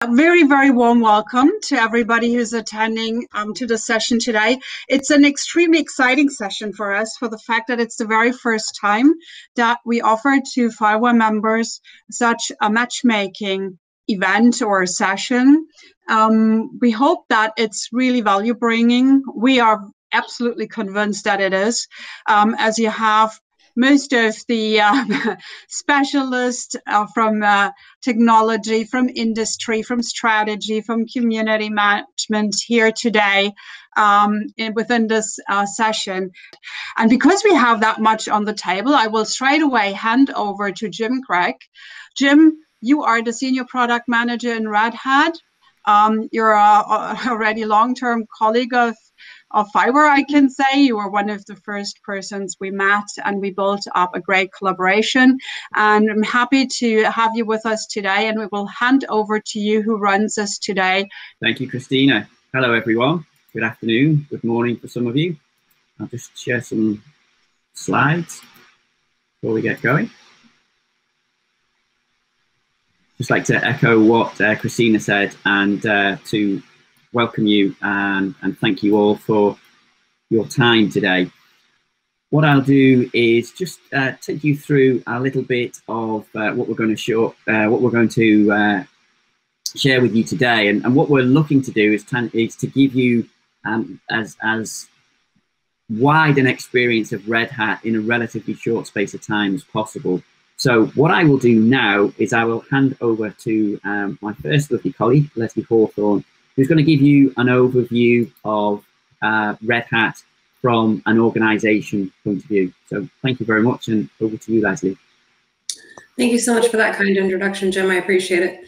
A very, very warm welcome to everybody who's attending to the session today. It's an extremely exciting session for us for the fact that it's the very first time that we offer to FIWARE members such a matchmaking event or session. We hope that it's really value bringing. We are absolutely convinced that it is, as you have most of the specialists from technology, from industry, from strategy, from community management here today within this session. And because we have that much on the table, I will straight away hand over to Jim Craig. Jim, you are the Senior Product Manager in Red Hat. You're already long-term colleague of FIWARE, I can say. You were one of the first persons we met, and we built up a great collaboration. And I'm happy to have you with us today, and we will hand over to you who runs us today. Thank you, Christina. Hello, everyone. Good afternoon, good morning for some of you. I'll just share some slides before we get going. Just like to echo what Christina said, and to welcome you and thank you all for your time today. What I'll do is just take you through a little bit of what we're going to share with you today, and what we're looking to do is to give you as wide an experience of Red Hat in a relatively short space of time as possible. So what I will do now is I will hand over to my first lovely colleague, Leslie Hawthorn, who's going to give you an overview of Red Hat from an organization point of view. So thank you very much, and over to you, Leslie. Thank you so much for that kind introduction, Jim. I appreciate it.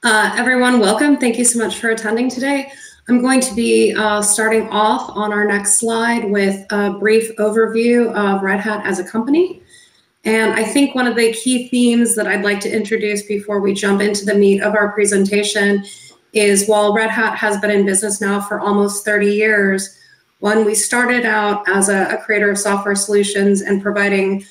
Everyone, welcome. Thank you so much for attending today. I'm going to be starting off on our next slide with a brief overview of Red Hat as a company. And I think one of the key themes that I'd like to introduce before we jump into the meat of our presentation is, while Red Hat has been in business now for almost 30 years, when we started out as a creator of software solutions and providing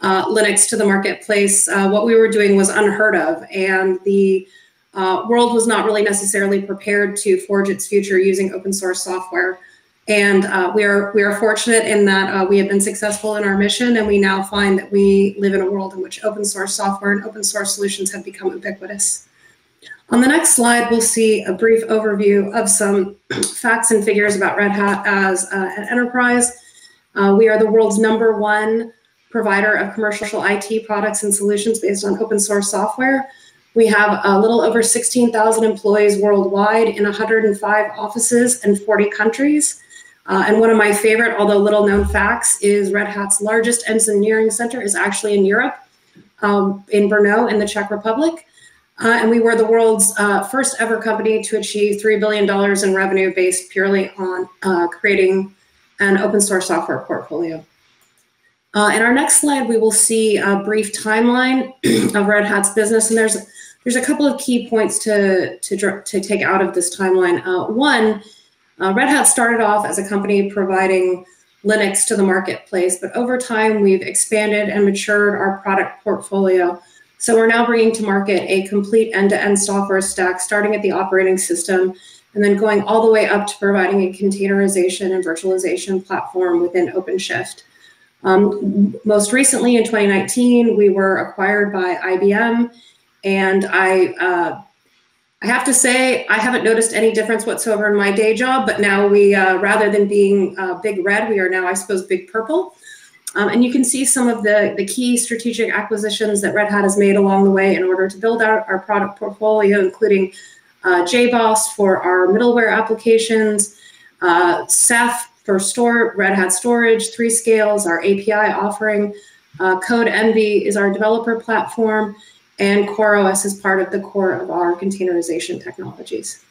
Linux to the marketplace, what we were doing was unheard of, and the world was not really necessarily prepared to forge its future using open source software. And we are fortunate in that we have been successful in our mission, and we now find that we live in a world in which open source software and open source solutions have become ubiquitous. On the next slide, we'll see a brief overview of some facts and figures about Red Hat as an enterprise. We are the world's #1 provider of commercial IT products and solutions based on open source software. We have a little over 16,000 employees worldwide in 105 offices in 40 countries. And one of my favorite, although little known facts, is Red Hat's largest engineering center is actually in Europe, in Brno in the Czech Republic. And we were the world's first ever company to achieve $3 billion in revenue based purely on creating an open source software portfolio. In our next slide, we will see a brief timeline of Red Hat's business. And there's a couple of key points to take out of this timeline. One, Red Hat started off as a company providing Linux to the marketplace, but over time we've expanded and matured our product portfolio. So we're now bringing to market a complete end-to-end software stack, starting at the operating system and then going all the way up to providing a containerization and virtualization platform within OpenShift. Most recently in 2019, we were acquired by IBM, and I have to say, I haven't noticed any difference whatsoever in my day job, but now we, rather than being big red, we are now, I suppose, big purple. And you can see some of the key strategic acquisitions that Red Hat has made along the way in order to build out our product portfolio, including JBoss for our middleware applications, Ceph for Red Hat storage, 3Scales, our API offering, CodeEnvy is our developer platform, and CoreOS is part of the core of our containerization technologies.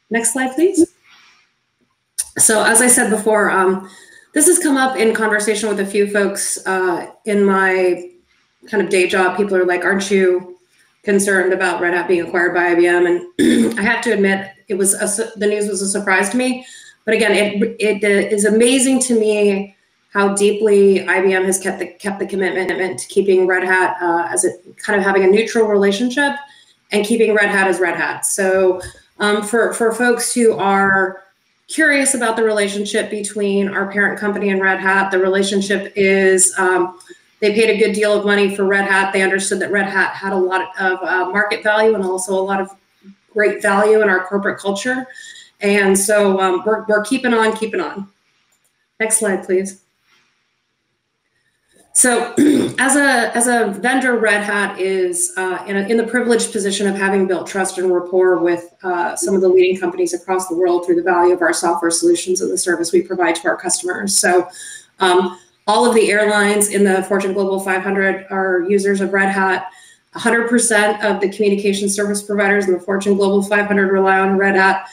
Next slide, please. So as I said before, this has come up in conversation with a few folks in my kind of day job. People are like, aren't you concerned about Red Hat being acquired by IBM? And I have to admit, the news was a surprise to me. But again, it is amazing to me how deeply IBM has kept the commitment to keeping Red Hat as a kind of having a neutral relationship and keeping Red Hat as Red Hat. So for folks who are curious about the relationship between our parent company and Red Hat, the relationship is they paid a good deal of money for Red Hat. They understood that Red Hat had a lot of market value and also a lot of great value in our corporate culture. And so we're keeping on, keeping on. Next slide, please. So as a vendor, Red Hat is in the privileged position of having built trust and rapport with some of the leading companies across the world through the value of our software solutions and the service we provide to our customers. So all of the airlines in the Fortune Global 500 are users of Red Hat. 100% of the communication service providers in the Fortune Global 500 rely on Red Hat.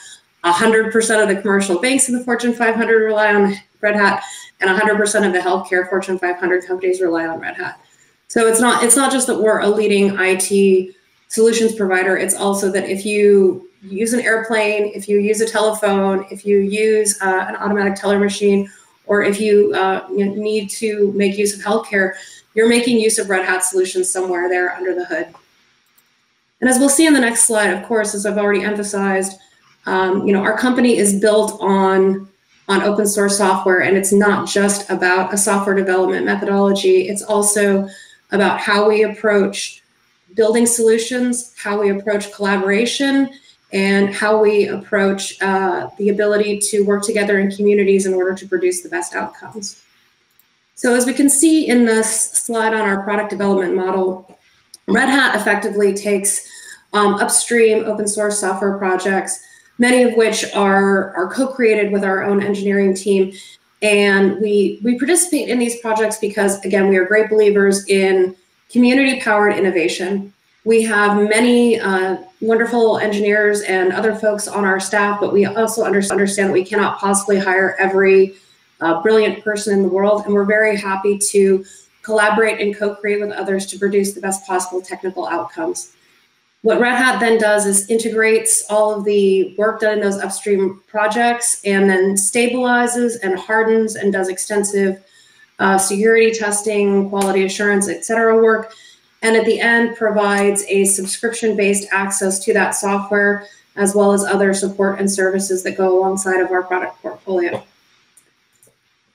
100% of the commercial banks in the Fortune 500 rely on Red Hat, and 100% of the healthcare Fortune 500 companies rely on Red Hat. So it's not just that we're a leading IT solutions provider. It's also that if you use an airplane, if you use a telephone, if you use an automatic teller machine, or if you need to make use of healthcare, you're making use of Red Hat solutions somewhere there under the hood. And as we'll see in the next slide, of course, as I've already emphasized, our company is built on open source software, and it's not just about a software development methodology. It's also about how we approach building solutions, how we approach collaboration, and how we approach the ability to work together in communities in order to produce the best outcomes. So as we can see in this slide on our product development model, Red Hat effectively takes upstream open source software projects, many of which are co-created with our own engineering team. And we participate in these projects because, again, we are great believers in community-powered innovation. We have many wonderful engineers and other folks on our staff, but we also understand that we cannot possibly hire every brilliant person in the world. And we're very happy to collaborate and co-create with others to produce the best possible technical outcomes. What Red Hat then does is integrates all of the work done in those upstream projects and then stabilizes and hardens and does extensive security testing, quality assurance, et cetera work. And at the end provides a subscription-based access to that software, as well as other support and services that go alongside of our product portfolio.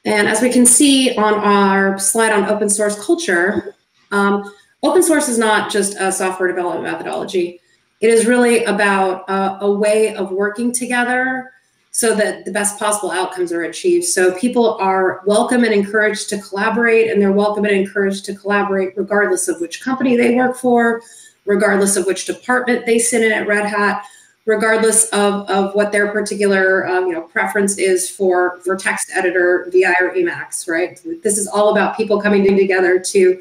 And as we can see on our slide on open source culture, open source is not just a software development methodology. It is really about a way of working together so that the best possible outcomes are achieved. So people are welcome and encouraged to collaborate, and they're welcome and encouraged to collaborate regardless of which company they work for, regardless of which department they sit in at Red Hat, regardless of what their particular preference is for text editor, VI, or Emacs, right? This is all about people coming together to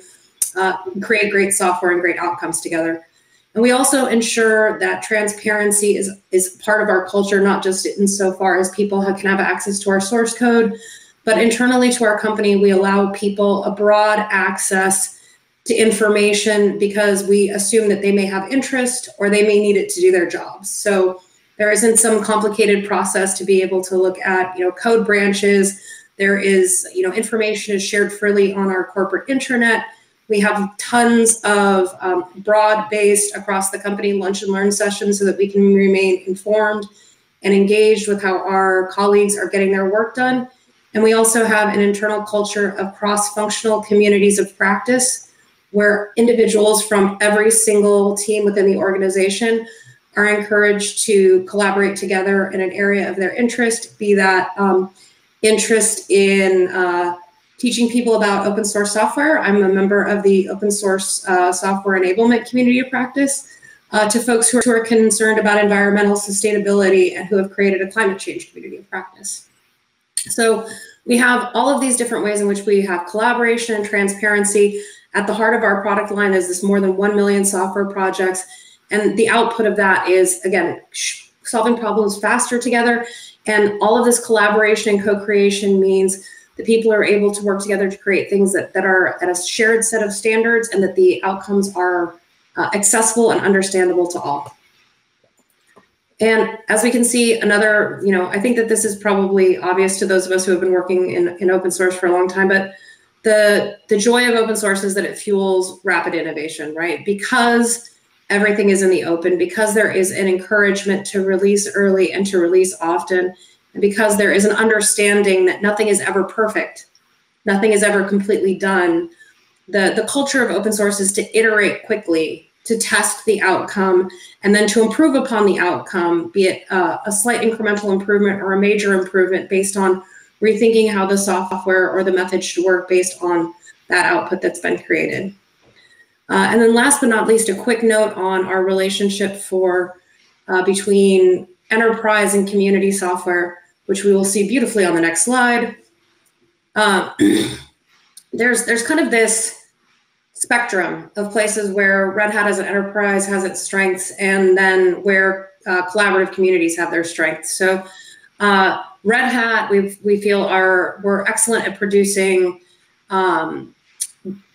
create great software and great outcomes together. And we also ensure that transparency is part of our culture, not just insofar as people can have access to our source code, but internally to our company, we allow people a broad access to information because we assume that they may have interest or they may need it to do their jobs. So there isn't some complicated process to be able to look at, code branches. There is, information is shared freely on our corporate intranet. We have tons of broad-based across the company lunch and learn sessions so that we can remain informed and engaged with how our colleagues are getting their work done. And we also have an internal culture of cross-functional communities of practice where individuals from every single team within the organization are encouraged to collaborate together in an area of their interest, be that interest in teaching people about open source software. I'm a member of the open source software enablement community of practice, to folks who are concerned about environmental sustainability and who have created a climate change community of practice. So we have all of these different ways in which we have collaboration and transparency. At the heart of our product line is this more than 1 million software projects. And the output of that is, again, solving problems faster together. And all of this collaboration and co-creation means that people are able to work together to create things that are at a shared set of standards and that the outcomes are accessible and understandable to all. And as we can see, another, I think that this is probably obvious to those of us who have been working in open source for a long time, but the joy of open source is that it fuels rapid innovation, right? Because everything is in the open, because there is an encouragement to release early and to release often, and because there is an understanding that nothing is ever perfect, nothing is ever completely done, the culture of open source is to iterate quickly, to test the outcome, and then to improve upon the outcome, be it a slight incremental improvement or a major improvement based on rethinking how the software or the method should work based on that output that's been created. And then last but not least, a quick note on our relationship between enterprise and community software, which we will see beautifully on the next slide. There's kind of this spectrum of places where Red Hat as an enterprise has its strengths, and then where collaborative communities have their strengths. So Red Hat, we feel we're excellent at producing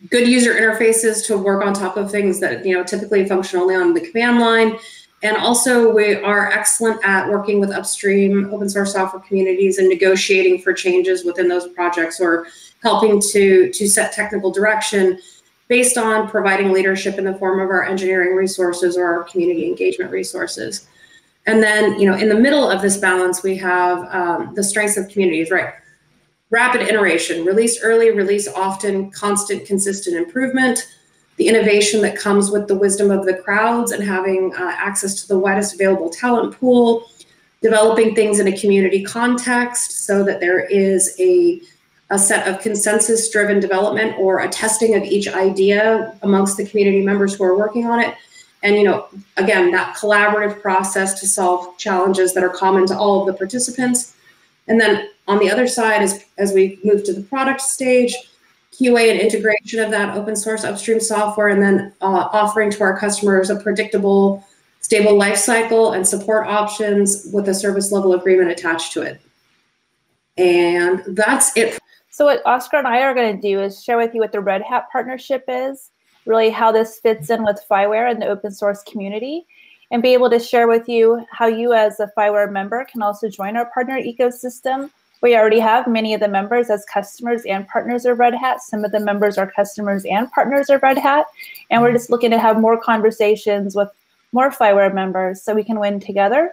good user interfaces to work on top of things that typically function only on the command line. And also we are excellent at working with upstream open source software communities and negotiating for changes within those projects, or helping to set technical direction based on providing leadership in the form of our engineering resources or our community engagement resources. And then, in the middle of this balance, we have the strengths of communities, right? Rapid iteration, release early, release often, constant, consistent improvement, the innovation that comes with the wisdom of the crowds and having access to the widest available talent pool, developing things in a community context so that there is a set of consensus-driven development or a testing of each idea amongst the community members who are working on it. And, again, that collaborative process to solve challenges that are common to all of the participants. And then on the other side, as we move to the product stage, QA and integration of that open source upstream software, and then offering to our customers a predictable, stable lifecycle and support options with a service level agreement attached to it. And that's it. So what Oskar and I are going to do is share with you what the Red Hat partnership is, really how this fits in with FIWARE and the open source community, and be able to share with you how you as a FIWARE member can also join our partner ecosystem. We already have many of the members as customers and partners of Red Hat. Some of the members are customers and partners of Red Hat. And we're just looking to have more conversations with more FIWARE members so we can win together.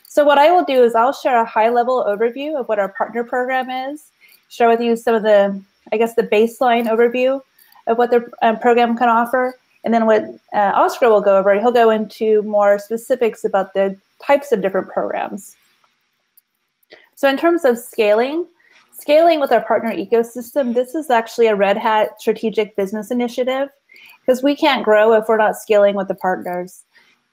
So what I will do is I'll share a high-level overview of what our partner program is, share with you some of the, the baseline overview of what the program can offer. And then what Oskar will go over, he'll go into more specifics about the types of different programs. So in terms of scaling with our partner ecosystem, this is actually a Red Hat strategic business initiative, because we can't grow if we're not scaling with the partners.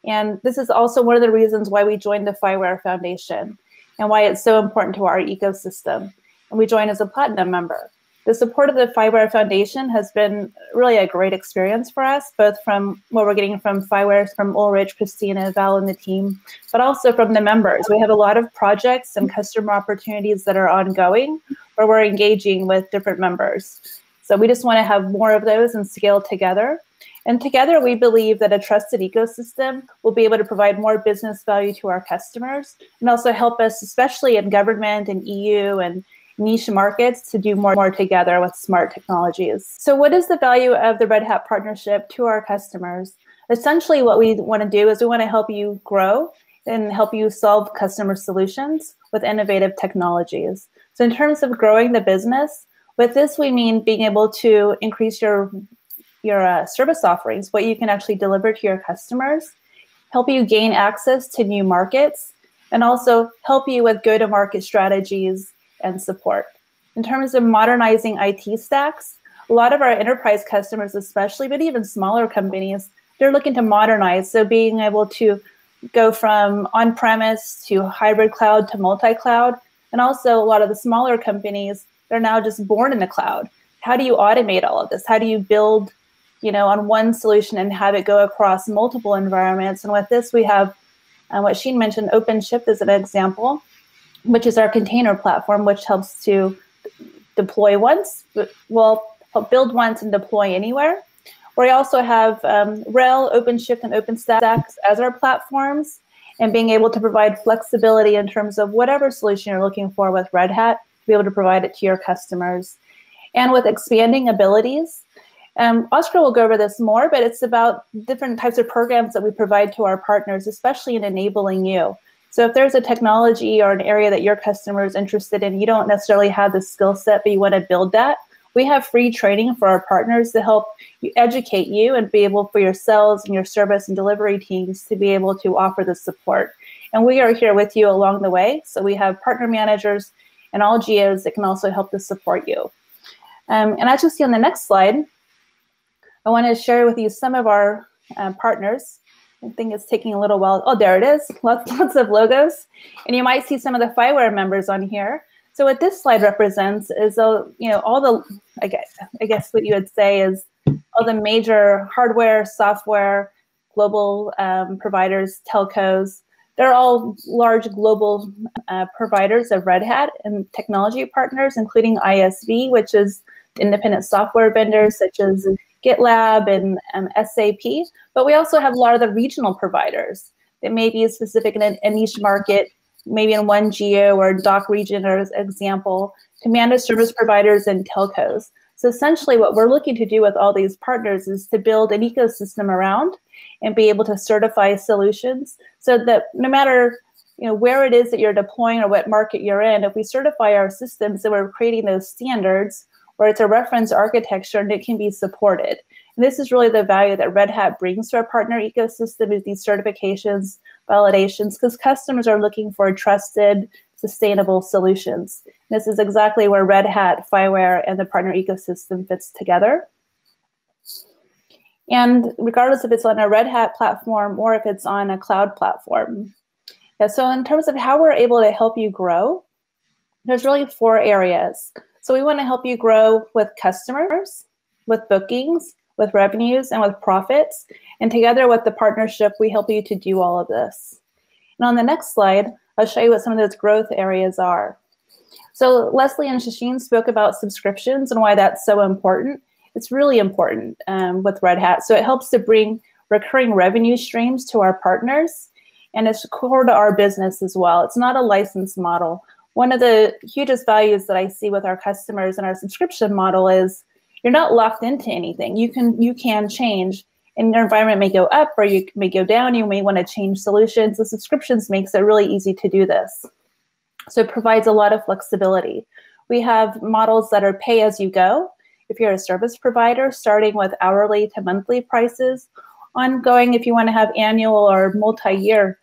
And this is also one of the reasons why we joined the FIWARE Foundation and why it's so important to our ecosystem. And we joined as a platinum member. The support of the FIWARE Foundation has been really a great experience for us, both from what we're getting from FIWARE, from Ulrich, Christina, Val, and the team, but also from the members. We have a lot of projects and customer opportunities that are ongoing where we're engaging with different members. So we just want to have more of those and scale together. And together, we believe that a trusted ecosystem will be able to provide more business value to our customers and also help us, especially in government and EU and niche markets, to do more together with smart technologies. So what is the value of the Red Hat partnership to our customers? Essentially, what we want to do is we want to help you grow and help you solve customer solutions with innovative technologies. So in terms of growing the business, with this we mean being able to increase your service offerings, what you can actually deliver to your customers, help you gain access to new markets, and also help you with go-to-market strategies and support. In terms of modernizing IT stacks, a lot of our enterprise customers especially, but even smaller companies, they're looking to modernize. So being able to go from on-premise to hybrid cloud to multi-cloud, and also a lot of the smaller companies, they're now just born in the cloud. How do you automate all of this? How do you build on one solution and have it go across multiple environments? And with this, we have what Sheen mentioned, OpenShift as an example, which is our container platform, which helps to deploy once, build once and deploy anywhere. We also have RHEL, OpenShift, and OpenStack as our platforms, and being able to provide flexibility in terms of whatever solution you're looking for with Red Hat, to be able to provide it to your customers. And with expanding abilities, Oskar will go over this more, but it's about different types of programs that we provide to our partners, especially in enabling you. So if there's a technology or an area that your customer is interested in, you don't necessarily have the skill set, but you want to build that, we have free training for our partners to help you educate you and be able for your sales and your service and delivery teams to be able to offer the support. And we are here with you along the way. So we have partner managers and all geos that can also help to support you. And as you see on the next slide, I want to share with you some of our partners. I think it's taking a little while. Oh, there it is. Lots of logos. And you might see some of the FIWARE members on here. So what this slide represents is, all the, I guess what you would say is all the major hardware, software, global providers, telcos. They're all large global providers of Red Hat and technology partners, including ISV, which is independent software vendors such as GitLab and SAP. But we also have a lot of the regional providers that may be specific in a niche market, maybe in one geo or DACH region, or as example, to managed service providers and telcos. So essentially what we're looking to do with all these partners is to build an ecosystem around and be able to certify solutions so that no matter where it is that you're deploying or what market you're in, if we certify our systems, then we're creating those standards where it's a reference architecture and it can be supported. And this is really the value that Red Hat brings to our partner ecosystem, is these certifications, validations, because customers are looking for trusted, sustainable solutions. This is exactly where Red Hat, FIWARE, and the partner ecosystem fits together. And regardless if it's on a Red Hat platform or if it's on a cloud platform. So in terms of how we're able to help you grow, there's really 4 areas. So we want to help you grow with customers, with bookings, with revenues, and with profits. And together with the partnership, we help you to do all of this. And on the next slide, I'll show you what some of those growth areas are. So Leslie and Shasheen spoke about subscriptions and why that's so important. It's really important with Red Hat. So it helps to bring recurring revenue streams to our partners, and it's core to our business as well. It's not a license model. One of the hugest values that I see with our customers in our subscription model is you're not locked into anything. You can change, and your environment may go up or you may go down. You may want to change solutions. The subscriptions makes it really easy to do this. So it provides a lot of flexibility. We have models that are pay as you go. If you're a service provider, starting with hourly to monthly prices, ongoing if you want to have annual or multi-year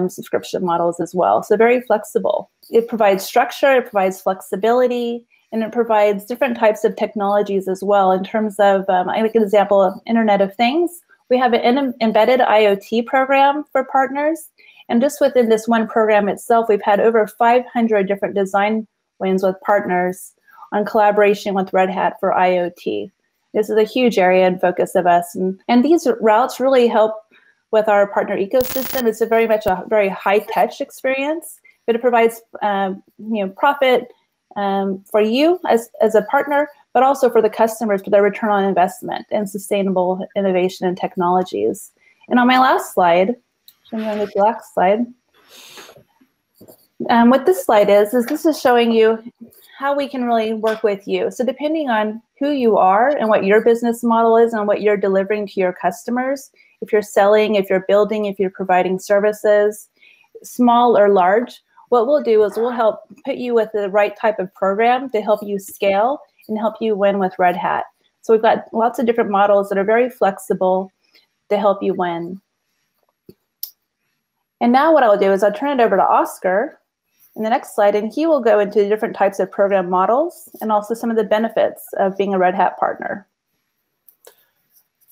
subscription models as well. So very flexible. It provides structure, it provides flexibility, and it provides different types of technologies as well in terms of, I like an example of Internet of Things. We have an embedded IoT program for partners. And just within this one program itself, we've had over 500 different design wins with partners on collaboration with Red Hat for IoT. This is a huge area and focus of us. And these routes really help with our partner ecosystem. It's very much a very high-touch experience, but it provides profit for you as a partner, but also for the customers for their return on investment and sustainable innovation and technologies. And on my last slide, showing you on the last slide, what this slide is this is showing you how we can really work with you. So depending on who you are and what your business model is and what you're delivering to your customers, if you're selling, if you're building, if you're providing services, small or large, what we'll do is we'll help put you with the right type of program to help you scale and help you win with Red Hat. So we've got lots of different models that are very flexible to help you win. And now what I'll do is I'll turn it over to Oskar in the next slide, and he will go into different types of program models and also some of the benefits of being a Red Hat partner.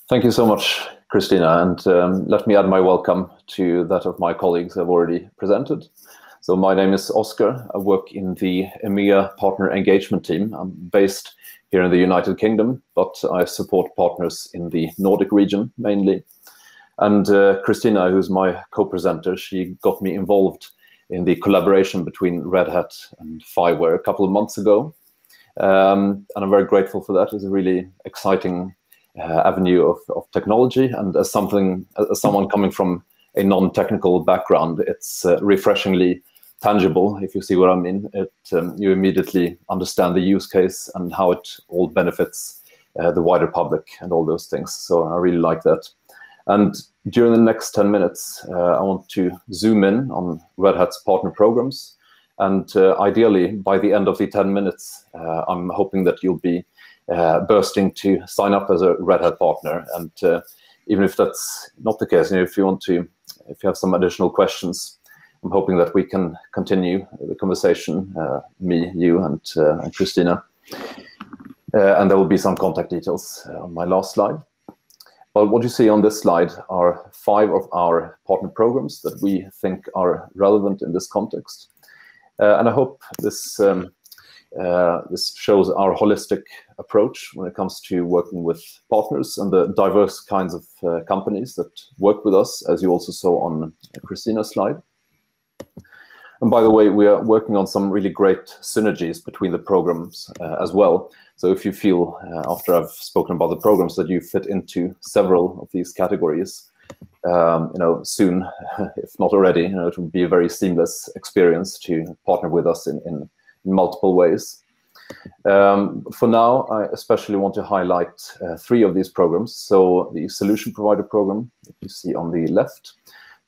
Thank you so much, Christina, and let me add my welcome to that of my colleagues who have already presented. So my name is Oskar. I work in the EMEA partner engagement team. I'm based here in the United Kingdom, but I support partners in the Nordic region mainly. And Christina, who's my co-presenter, she got me involved in the collaboration between Red Hat and FIWARE a couple of months ago. And I'm very grateful for that. It's a really exciting avenue of technology. And as someone coming from a non-technical background, it's refreshingly tangible, if you see what I mean. You immediately understand the use case and how it all benefits the wider public and all those things. So I really like that. And during the next 10 minutes, I want to zoom in on Red Hat's partner programs. And ideally, by the end of the 10 minutes, I'm hoping that you'll be bursting to sign up as a Red Hat partner. And even if that's not the case, if you have some additional questions, I'm hoping that we can continue the conversation, me, you, and Christina. And there will be some contact details on my last slide. But what you see on this slide are 5 of our partner programs that we think are relevant in this context. And I hope this shows our holistic approach when it comes to working with partners and the diverse kinds of companies that work with us, as you also saw on Christina's slide. And by the way, we are working on some really great synergies between the programs as well. So if you feel, after I've spoken about the programs, that you fit into several of these categories, soon, if not already, it will be a very seamless experience to partner with us in multiple ways. For now, I especially want to highlight 3 of these programs. So the Solution Provider Program that you see on the left,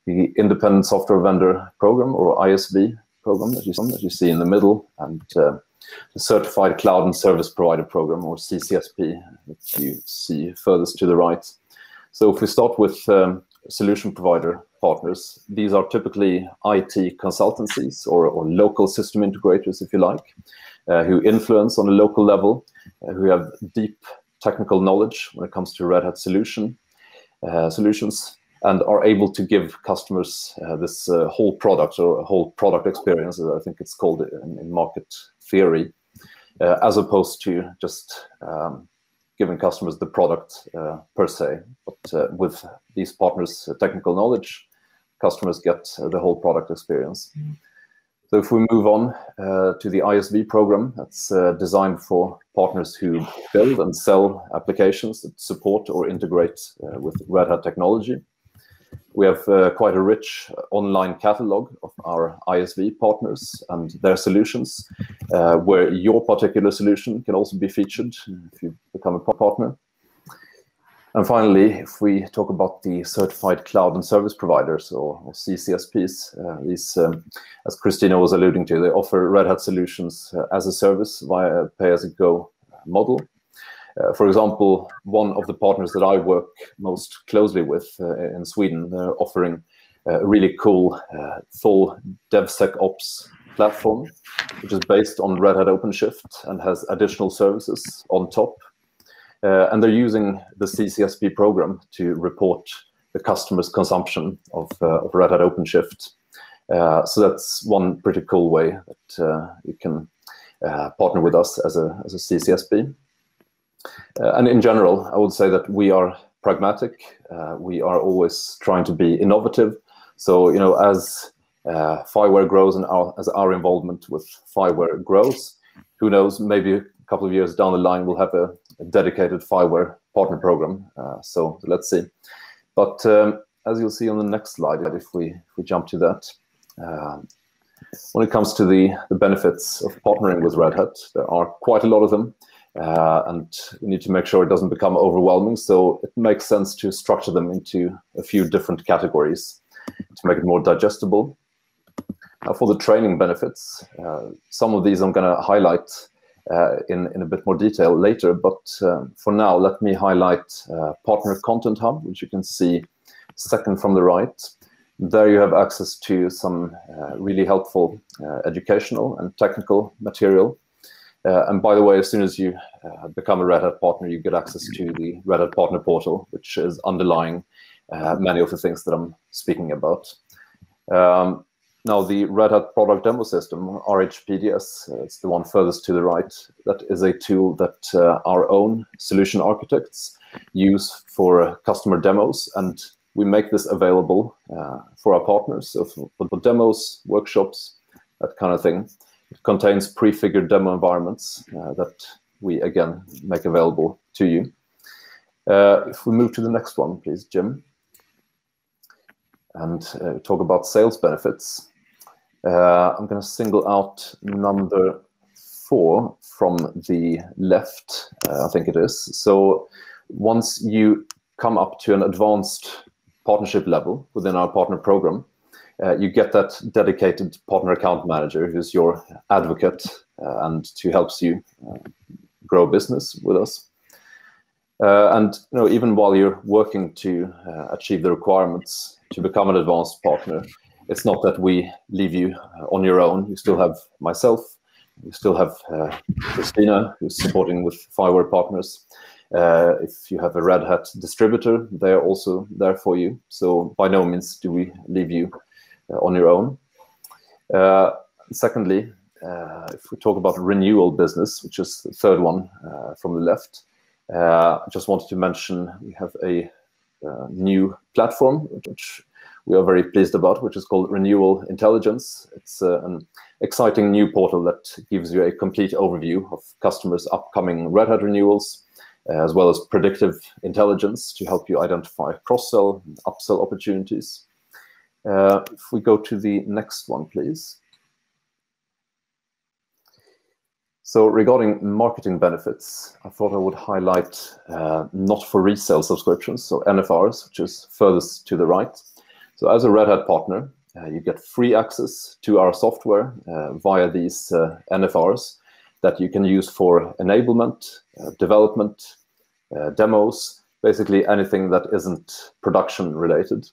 the Independent Software Vendor Program, or ISV program that you see in the middle, and the Certified Cloud and Service Provider Program, or CCSP, that you see furthest to the right. So if we start with solution provider partners, these are typically IT consultancies or local system integrators, if you like, who influence on a local level, who have deep technical knowledge when it comes to Red Hat solutions, and are able to give customers this whole product, or a whole product experience, as I think it's called in market theory, as opposed to just giving customers the product per se. But with these partners' technical knowledge, customers get the whole product experience. So if we move on to the ISV program, that's designed for partners who build and sell applications that support or integrate with Red Hat technology. We have quite a rich online catalog of our ISV partners and their solutions, where your particular solution can also be featured if you become a partner. And finally, if we talk about the Certified Cloud and Service Providers, or CCSPs, these, as Christina was alluding to, they offer Red Hat solutions as a service via a pay-as-you-go model. For example, one of the partners that I work most closely with in Sweden, they're offering a really cool full DevSecOps platform, which is based on Red Hat OpenShift and has additional services on top. And they're using the CCSP program to report the customer's consumption of Red Hat OpenShift. So that's one pretty cool way that you can partner with us as a CCSP. And in general, I would say that we are pragmatic. We are always trying to be innovative. So, as FIWARE grows and as our involvement with FIWARE grows, who knows, maybe a couple of years down the line, we'll have a dedicated FIWARE partner program. So let's see. But as you'll see on the next slide, if we jump to that, when it comes to the benefits of partnering with Red Hat, there are quite a lot of them. And we need to make sure it doesn't become overwhelming. So it makes sense to structure them into a few different categories to make it more digestible. For the training benefits, some of these I'm going to highlight in a bit more detail later. But for now, let me highlight Partner Content Hub, which you can see second from the right. There you have access to some really helpful educational and technical material. And by the way, as soon as you become a Red Hat partner, you get access to the Red Hat Partner Portal, which is underlying many of the things that I'm speaking about. Now, the Red Hat Product Demo System, RHPDS, it's the one furthest to the right. That is a tool that our own solution architects use for customer demos, and we make this available for our partners. So for demos, workshops, that kind of thing. It contains prefigured demo environments that we, again, make available to you. If we move to the next one, please, Jim, and talk about sales benefits. I'm going to single out number 4 from the left, I think it is. So once you come up to an advanced partnership level within our partner program, you get that dedicated partner account manager who's your advocate and who helps you grow business with us. And even while you're working to achieve the requirements to become an advanced partner, it's not that we leave you on your own. You still have myself, you still have Christina, who's supporting with FIWARE partners. If you have a Red Hat distributor, they're also there for you. So by no means do we leave you on your own. Secondly, if we talk about renewal business, which is the third one from the left, I just wanted to mention we have a new platform, which we are very pleased about, which is called Renewal Intelligence. It's an exciting new portal that gives you a complete overview of customers' upcoming Red Hat renewals, as well as predictive intelligence to help you identify cross-sell and upsell opportunities. If we go to the next one, please. So regarding marketing benefits, I thought I would highlight not for resale subscriptions, so NFRs, which is furthest to the right. So as a Red Hat partner, you get free access to our software via these NFRs that you can use for enablement, development, demos, basically anything that isn't production related.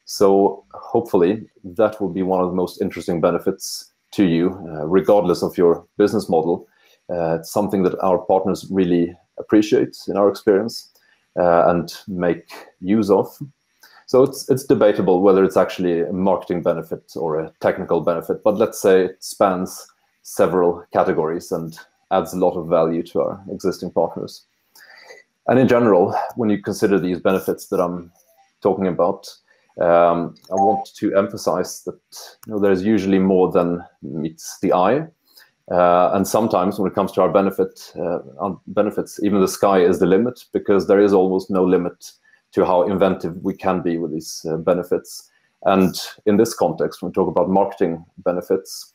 So hopefully that will be one of the most interesting benefits to you, regardless of your business model. It's something that our partners really appreciate in our experience and make use of. So it's debatable whether it's actually a marketing benefit or a technical benefit, but let's say it spans several categories and adds a lot of value to our existing partners. And in general, when you consider these benefits that I'm talking about, I want to emphasize that there's usually more than meets the eye. And sometimes when it comes to our benefits, even the sky is the limit, because there is almost no limit to how inventive we can be with these benefits. And in this context, when we talk about marketing benefits,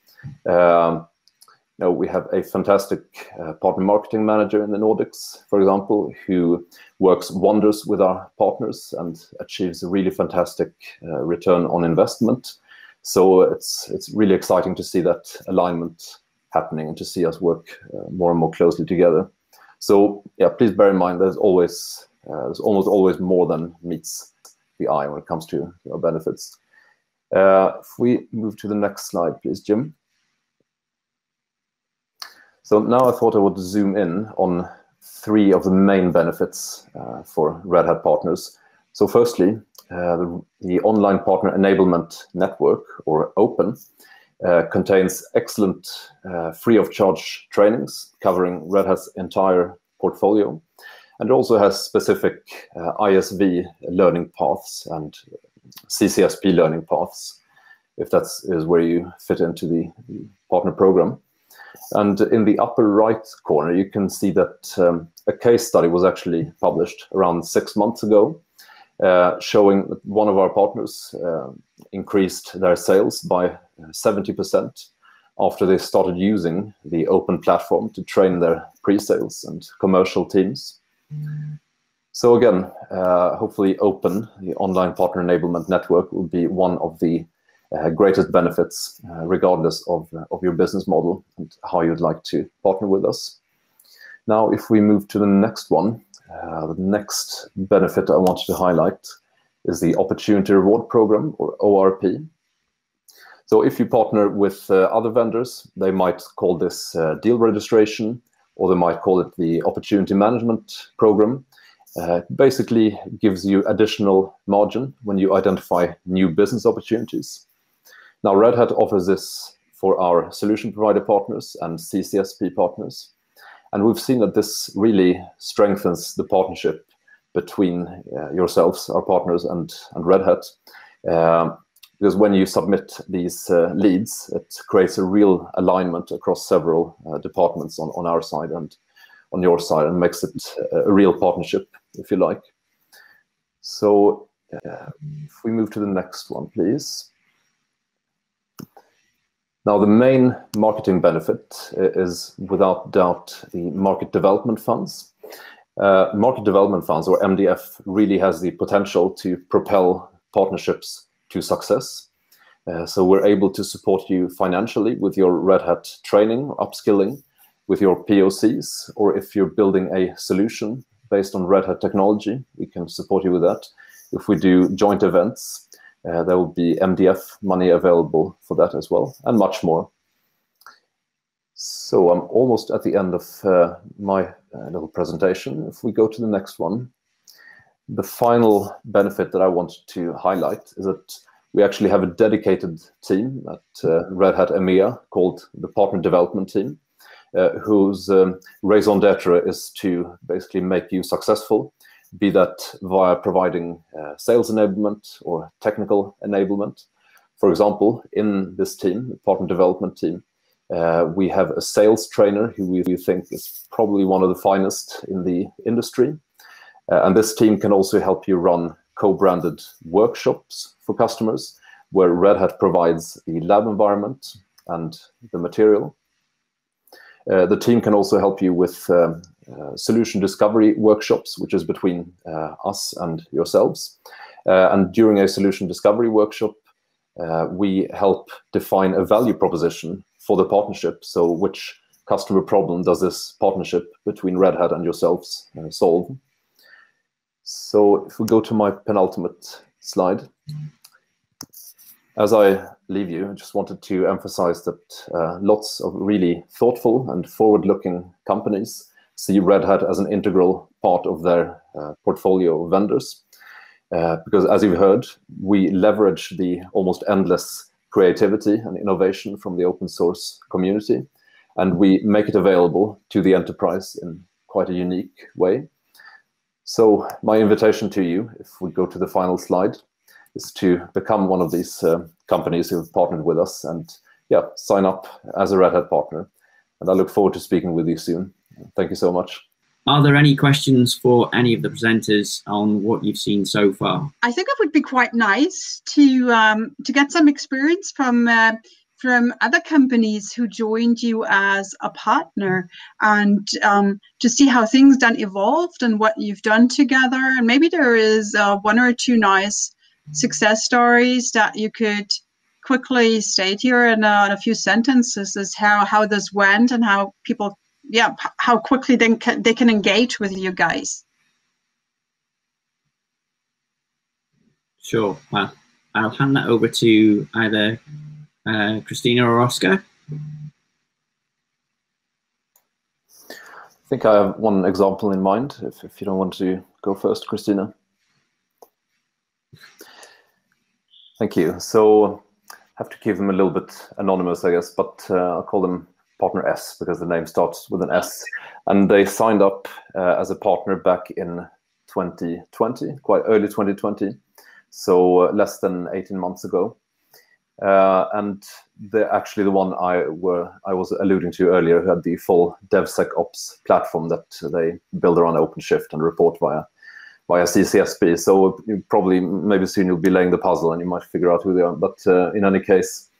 we have a fantastic partner marketing manager in the Nordics, for example, who works wonders with our partners and achieves a really fantastic return on investment. So it's really exciting to see that alignment happening and to see us work more and more closely together. So yeah, please bear in mind there's almost always more than meets the eye when it comes to our benefits. If we move to the next slide, please, Jim. So now I thought I would zoom in on 3 of the main benefits for Red Hat partners. So firstly, the Online Partner Enablement Network, or OPEN, contains excellent free of charge trainings covering Red Hat's entire portfolio. And it also has specific ISV learning paths and CCSP learning paths, if that is where you fit into the partner program. And in the upper right corner, you can see that a case study was actually published around 6 months ago, showing that one of our partners increased their sales by 70% after they started using the open platform to train their pre-sales and commercial teams. So again, hopefully Open, the Online Partner Enablement Network, will be one of the greatest benefits, regardless of your business model and how you'd like to partner with us. Now, if we move to the next one, the next benefit I wanted to highlight is the Opportunity Reward Program, or ORP. So if you partner with other vendors, they might call this deal registration, or they might call it the Opportunity Management Program. Basically gives you additional margin when you identify new business opportunities. Now, Red Hat offers this for our solution provider partners and CCSP partners. And we've seen that this really strengthens the partnership between yourselves, our partners, and Red Hat. Because when you submit these leads, it creates a real alignment across several departments on our side and on your side, and makes it a real partnership, if you like. So if we move to the next one, please. Now, the main marketing benefit is without doubt the market development funds. Market development funds, or MDF, really has the potential to propel partnerships to success. So we're able to support you financially with your Red Hat training, upskilling, with your POCs, or if you're building a solution based on Red Hat technology, we can support you with that. If we do joint events, there will be MDF money available for that as well, and much more. So I'm almost at the end of my little presentation. If we go to the next one, the final benefit that I want to highlight is that we actually have a dedicated team at Red Hat EMEA called the Partner Development Team, whose raison d'etre is to basically make you successful, be that via providing sales enablement or technical enablement. For example, in this team, the Partner Development Team, we have a sales trainer who we think is probably one of the finest in the industry. And this team can also help you run co-branded workshops for customers, where Red Hat provides the lab environment and the material. The team can also help you with solution discovery workshops, which is between us and yourselves. And during a solution discovery workshop, we help define a value proposition for the partnership. So which customer problem does this partnership between Red Hat and yourselves solve? So if we go to my penultimate slide, as I leave you, I just wanted to emphasize that lots of really thoughtful and forward-looking companies see Red Hat as an integral part of their portfolio of vendors. Because as you've heard, we leverage the almost endless creativity and innovation from the open source community, and we make it available to the enterprise in quite a unique way. So my invitation to you, if we go to the final slide, is to become one of these companies who have partnered with us and sign up as a Red Hat partner. And I look forward to speaking with you soon. Thank you so much. Are there any questions for any of the presenters on what you've seen so far? I think it would be quite nice to get some experience from other companies who joined you as a partner, and to see how things then evolved and what you've done together. And maybe there is one or two nice success stories that you could quickly state here in a few sentences, as how this went and how people, how quickly they can engage with you guys. Sure. Well, I'll hand that over to either Cristina or Oskar. I think I have one example in mind, if you don't want to go first, Cristina. Thank you. So I have to keep them a little bit anonymous, I guess, but I'll call them Partner S because the name starts with an S. And they signed up as a partner back in 2020, quite early 2020, so less than 18 months ago. And they're actually the one I was alluding to earlier, who had the full DevSecOps platform that they build around OpenShift and report via CCSP. So you probably, maybe soon you'll be laying the puzzle and you might figure out who they are. But in any case,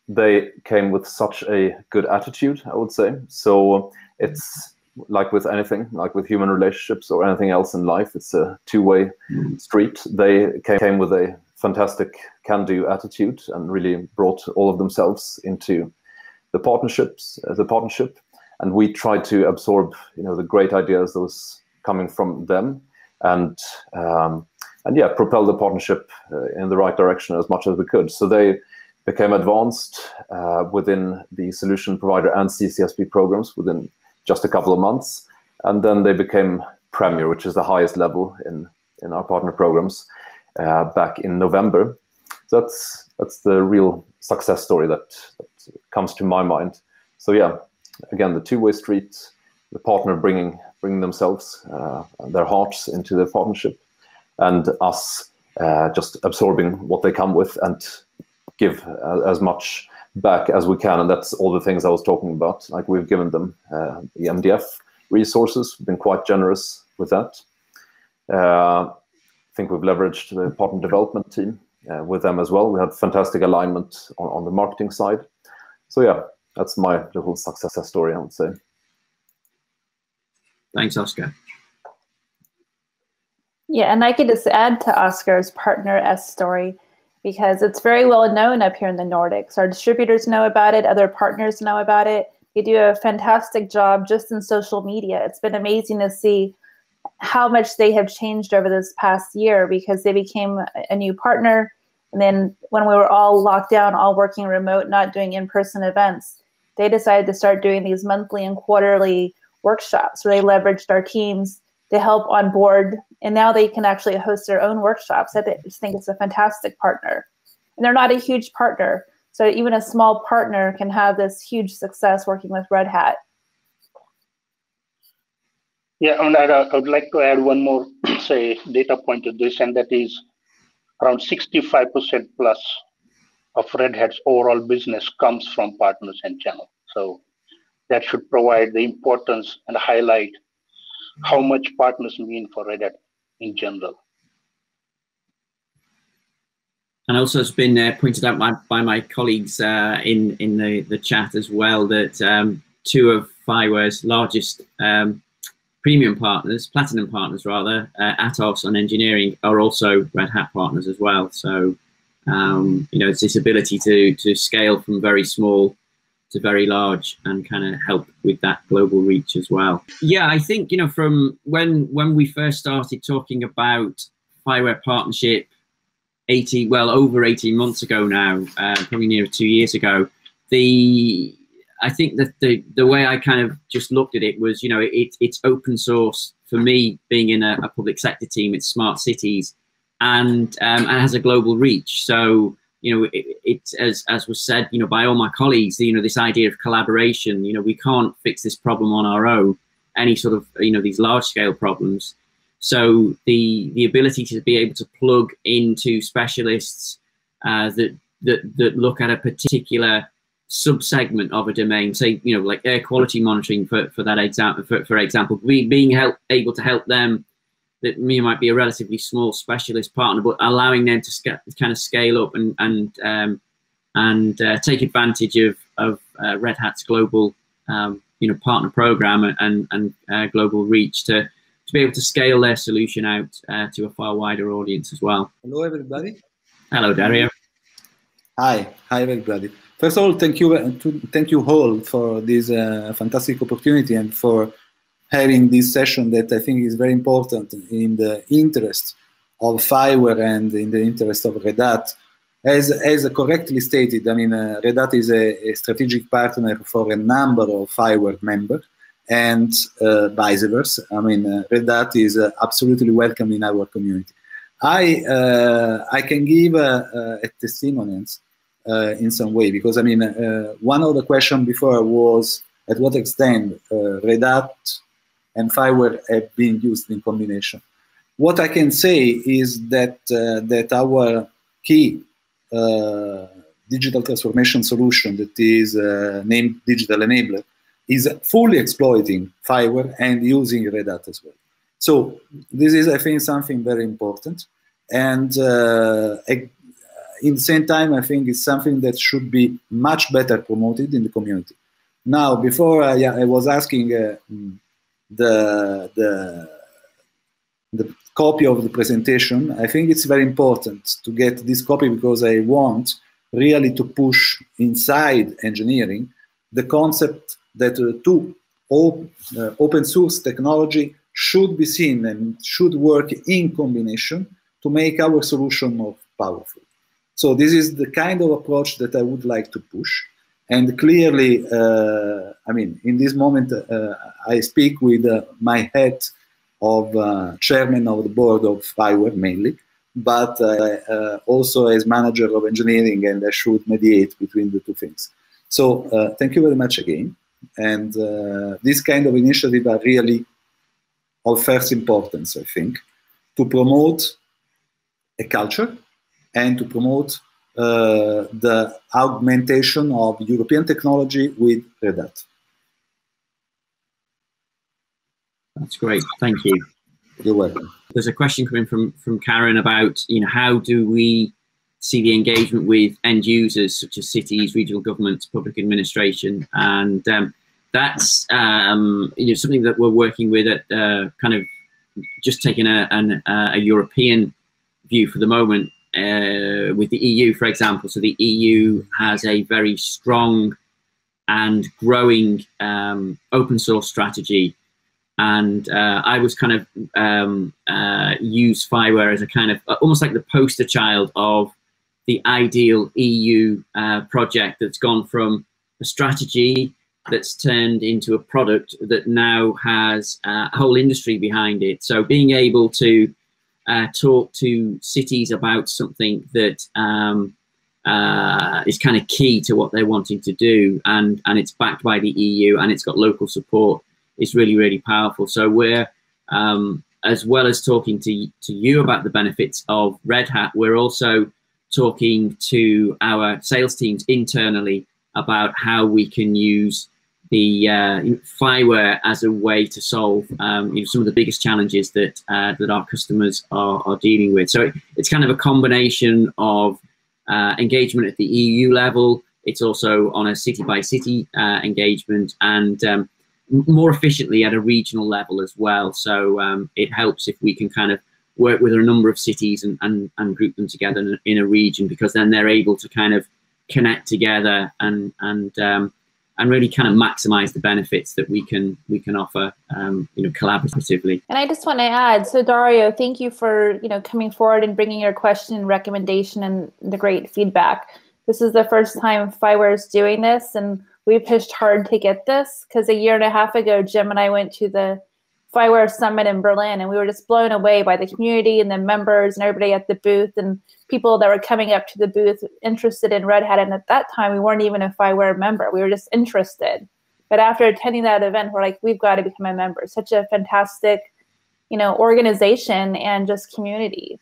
they came with such a good attitude, I would say. So it's like with anything, like with human relationships or anything else in life, it's a two-way street. They came with a fantastic can-do attitude and really brought all of themselves into the partnership. And we tried to absorb, the great ideas that was coming from them, and propel the partnership in the right direction as much as we could. So they became advanced within the solution provider and CCSP programs within just a couple of months, and then they became Premier, which is the highest level in our partner programs, back in November. So that's the real success story that comes to my mind. So yeah, again, the two-way street, the partner bringing themselves and their hearts into the partnership, and us just absorbing what they come with and give as much back as we can. And that's all the things I was talking about. Like, we've given them the MDF resources, we've been quite generous with that. I think we've leveraged the partner development team with them as well. We had fantastic alignment on the marketing side. So yeah, that's my little success story, I would say. Thanks, Oskar. Yeah, and I could just add to Oskar's partner S story, because it's very well known up here in the Nordics. Our distributors know about it, other partners know about it. They do a fantastic job just in social media. It's been amazing to see how much they have changed over this past year, because they became a new partner. And then when we were all locked down, all working remote, not doing in-person events, they decided to start doing these monthly and quarterly workshops where they leveraged our teams to help on board. And now they can actually host their own workshops. I just think it's a fantastic partner. And they're not a huge partner. So even a small partner can have this huge success working with Red Hat. Yeah, and I would like to add one more, say, data point to this, and that is around 65% plus of Red Hat's overall business comes from partners and channel. So that should provide the importance and highlight how much partners mean for Red Hat in general. And also it's been pointed out by my colleagues in the chat as well that two of FIWARE's largest premium partners, platinum partners rather, Atos on engineering, are also Red Hat partners as well. So, it's this ability to scale from very small to very large and kind of help with that global reach as well. Yeah, I think, from when we first started talking about FIWARE partnership over 18 months ago now, probably near 2 years ago, I think that the way I kind of just looked at it was, it's open source. For me, being in a public sector team, it's smart cities and has a global reach. So, it's as was said, by all my colleagues, this idea of collaboration, we can't fix this problem on our own, any sort of, these large scale problems. So the ability to be able to plug into specialists that look at a particular sub-segment of a domain, say, like air quality monitoring for that example, for example, being able to help them, that might be a relatively small specialist partner, but allowing them to kind of scale up and take advantage of Red Hat's global partner program and global reach to be able to scale their solution out to a far wider audience as well. Hello, everybody. Hello, Dario. Hi, everybody. First of all, thank you all for this fantastic opportunity and for having this session that I think is very important in the interest of FIWARE and in the interest of Red Hat. As correctly stated, I mean, Red Hat is a strategic partner for a number of FIWARE members, and vice versa. I mean, Red Hat is absolutely welcome in our community. I can give a testimonials in some way, because I mean, one of the questions before was at what extent Red Hat and FIWARE have been used in combination. What I can say is that that our key digital transformation solution, that is named Digital Enabler, is fully exploiting FIWARE and using Red Hat as well. So this is, I think, something very important. And in the same time, I think it's something that should be much better promoted in the community. Now, before I was asking the copy of the presentation, I think it's very important to get this copy, because I want really to push inside engineering the concept that open source technology should be seen and should work in combination to make our solution more powerful. So this is the kind of approach that I would like to push. And clearly, I mean, in this moment, I speak with my head of chairman of the board of FIWARE mainly, but also as manager of engineering, and I should mediate between the two things. So thank you very much again. And this kind of initiative are really of first importance, I think, to promote a culture and to promote the augmentation of European technology with Red Hat. That's great. Thank you. You're welcome. There's a question coming from Karen about, how do we see the engagement with end users such as cities, regional governments, public administration, and that's something that we're working with at kind of just taking a European view for the moment with the EU, for example. So the EU has a very strong and growing open source strategy. And I was kind of use FIWARE as a kind of almost like the poster child of the ideal EU project that's gone from a strategy that's turned into a product that now has a whole industry behind it. So being able to talk to cities about something that is kind of key to what they're wanting to do, and it's backed by the EU and it's got local support, is really, really powerful. So we're, as well as talking to you about the benefits of Red Hat, we're also talking to our sales teams internally about how we can use the FIWARE as a way to solve some of the biggest challenges that that our customers are dealing with. So it's kind of a combination of engagement at the EU level. It's also on a city-by-city engagement, and more efficiently at a regional level as well. So it helps if we can kind of work with a number of cities and group them together in a region, because then they're able to kind of connect together and really kind of maximize the benefits that we can offer collaboratively. And I just want to add, so Dario, thank you for coming forward and bringing your question and recommendation and the great feedback. This is the first time FIWARE is doing this, and we pushed hard to get this, because a year and a half ago, Jim and I went to the FIWARE Summit in Berlin, and we were just blown away by the community and the members and everybody at the booth and people that were coming up to the booth interested in Red Hat. And at that time, we weren't even a FIWARE member. We were just interested. But after attending that event, we're like, we've got to become a member. Such a fantastic, organization and just community.